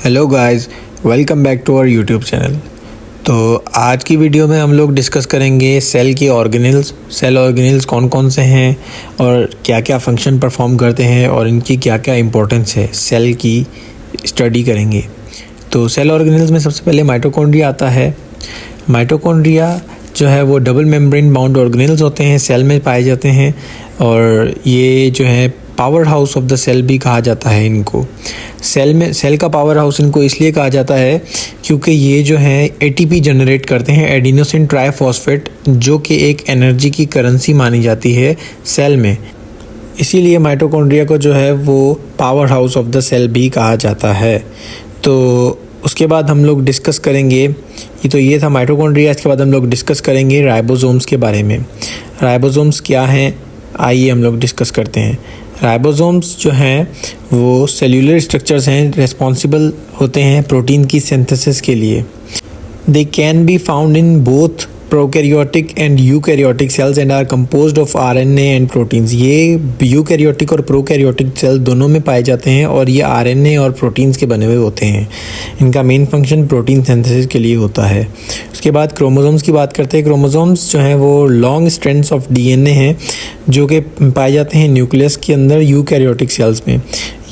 Hello guys, welcome back to our YouTube channel. तो आज की वीडियो में हम लोग डिस्कस करेंगे सेल के ऑर्गेनेल्स। सेल ऑर्गेनेल्स कौन कौन से हैं और क्या क्या फंक्शन परफॉर्म करते हैं और इनकी क्या क्या इंपॉर्टेंस है, सेल की स्टडी करेंगे। तो सेल ऑर्गेनेल्स में सबसे पहले माइटोकॉन्ड्रिया आता है। माइटोकॉन्ड्रिया जो है वो डबल मेम्ब्रेन बाउंड ऑर्गेनेल्स होते हैं, सेल में पाए जाते हैं और ये जो है power house of the cell भी कहा जाता है इनको। सेल का पावर हाउस इनको इसलिए कहा जाता है क्योंकि ये जो है एटीपी जनरेट करते हैं, एडिनोसिन ट्राइफॉस्फेट, जो कि एक एनर्जी की करेंसी मानी जाती है सेल में। इसीलिए माइटोकॉन्ड्रिया को जो है वो power house of the cell भी कहा जाता है। तो उसके बाद हम लोग डिस्कस करेंगे, ये था माइटोकॉन्ड्रिया। इसके बाद हम लोग डिस्कस करेंगे राइबोसोम्स के बारे में। राइबोसोम्स क्या हैं, आइए हम लोग डिस्कस करते हैं। राइबोसोम्स जो हैं वो सेल्यूलर स्ट्रक्चर्स हैं, रिस्पॉन्सिबल होते हैं प्रोटीन की सिंथेसिस के लिए। They can be found in both prokaryotic and eukaryotic cells and are composed of RNA and proteins. ये यूकैरियोटिक और प्रोकैरियोटिक सेल दोनों में पाए जाते हैं और ये आरएनए और प्रोटीन्स के बने हुए होते हैं। इनका मेन फंक्शन प्रोटीन सिंथेसिस के लिए होता है। उसके बाद क्रोमोसोम्स की बात करते हैं। क्रोमोसोम्स जो हैं वो लॉन्ग स्ट्रैंड्स ऑफ डीएनए हैं जो कि पाए जाते हैं न्यूक्लियस के अंदर यूकैरियोटिक सेल्स में।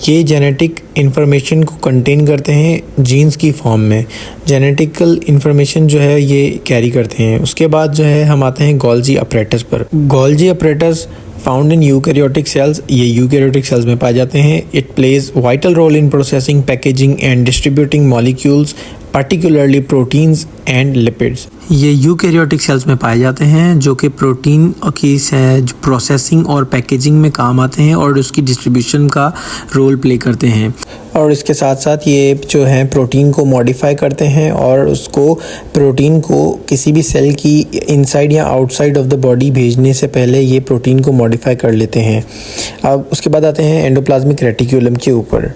ये जेनेटिक इन्फॉर्मेशन को कंटेन करते हैं जीन्स की फॉर्म में। जेनेटिकल इन्फॉर्मेशन जो है ये कैरी करते हैं। उसके बाद जो है हम आते हैं गोल्जी अपरेटस पर। Golgi apparatus found in eukaryotic cells, ये यूकैरियोटिक सेल्स में पाए जाते हैं। It plays vital role in processing, packaging and distributing molecules, particularly proteins and lipids. ये यूकैरियोटिक सेल्स में पाए जाते हैं जो कि प्रोटीन की प्रोसेसिंग और पैकेजिंग में काम आते हैं और उसकी डिस्ट्रीब्यूशन का रोल प्ले करते हैं। और इसके साथ साथ ये जो है प्रोटीन को मॉडिफाई करते हैं और उसको प्रोटीन को किसी भी सेल की इनसाइड या आउटसाइड ऑफ द बॉडी भेजने से पहले ये प्रोटीन को मॉडिफाई कर लेते हैं। अब उसके बाद आते हैं एंडोप्लाज्मिक रेटिकुलम के ऊपर।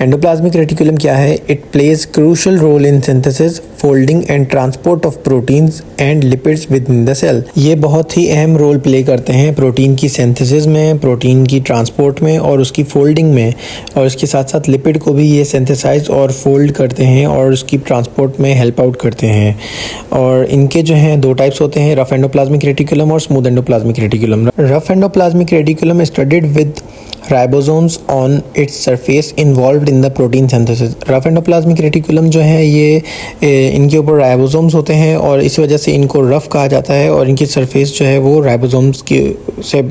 एंडोप्लाज्मिक रेटिकुलम क्या है? It plays crucial role in synthesis, folding and transport of proteins and lipids within the cell. ये बहुत ही अहम रोल प्ले करते हैं प्रोटीन की सिंथेसिस में, प्रोटीन की ट्रांसपोर्ट में और उसकी फोल्डिंग में। और इसके साथ साथ लिपिड को भी ये सिंथेसाइज और फोल्ड करते हैं और उसकी ट्रांसपोर्ट में हेल्प आउट करते हैं। और इनके जो हैं दो टाइप्स होते हैं, रफ एंडोप्लाज्मिक रेटिकुलम और smooth endoplasmic reticulum. Rough endoplasmic reticulum studied with ribosomes on its surface involved in the protein synthesis. Rough endoplasmic reticulum जो है ये इनके ऊपर राइबोसोम्स होते हैं और इस वजह से इनको रफ कहा जाता है और इनकी सरफेस जो है वो राइबोसोम्स की से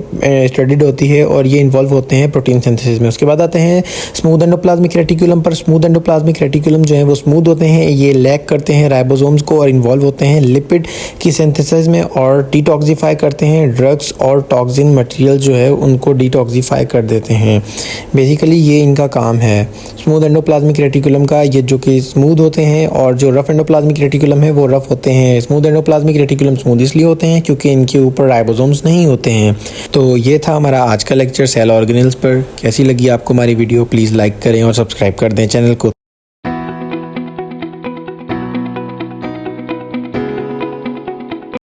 स्टडीड होती है और ये इन्वॉल्व होते हैं प्रोटीन सिंथेसिस में। उसके बाद आते हैं स्मूथ एंडोप्लाज्मिक रेटिकुलम पर। स्मूथ एंडोप्लाज्मिक रेटिकुलम जो है वो स्मूथ होते हैं, ये लैक करते हैं राइबोसोम्स को और इन्वॉल्व होते हैं लिपिड की सिंथेसिस में और डिटॉक्सिफाई करते हैं ड्रग्स और टॉक्सिन मटेरियल जो है उनको डिटॉक्सिफाई कर देते हैं। बेसिकली ये इनका काम है स्मूथ एंडोप्लाज्मिक रेटिकुलम का, ये जो कि स्मूथ होते हैं, और जो रफ एंडोप्लाज्मिक रेटिकुलम है वो रफ होते हैं। स्मूथ एंडोप्लाज्मिक रेटिकुलम स्मूथ इसलिए होते हैं क्योंकि इनके ऊपर राइबोसोम्स नहीं होते हैं। तो ये था हमारा आज का लेक्चर सेल ऑर्गेनेल्स पर। कैसी लगी आपको हमारी वीडियो? प्लीज़ लाइक करें और सब्सक्राइब कर दें चैनल को।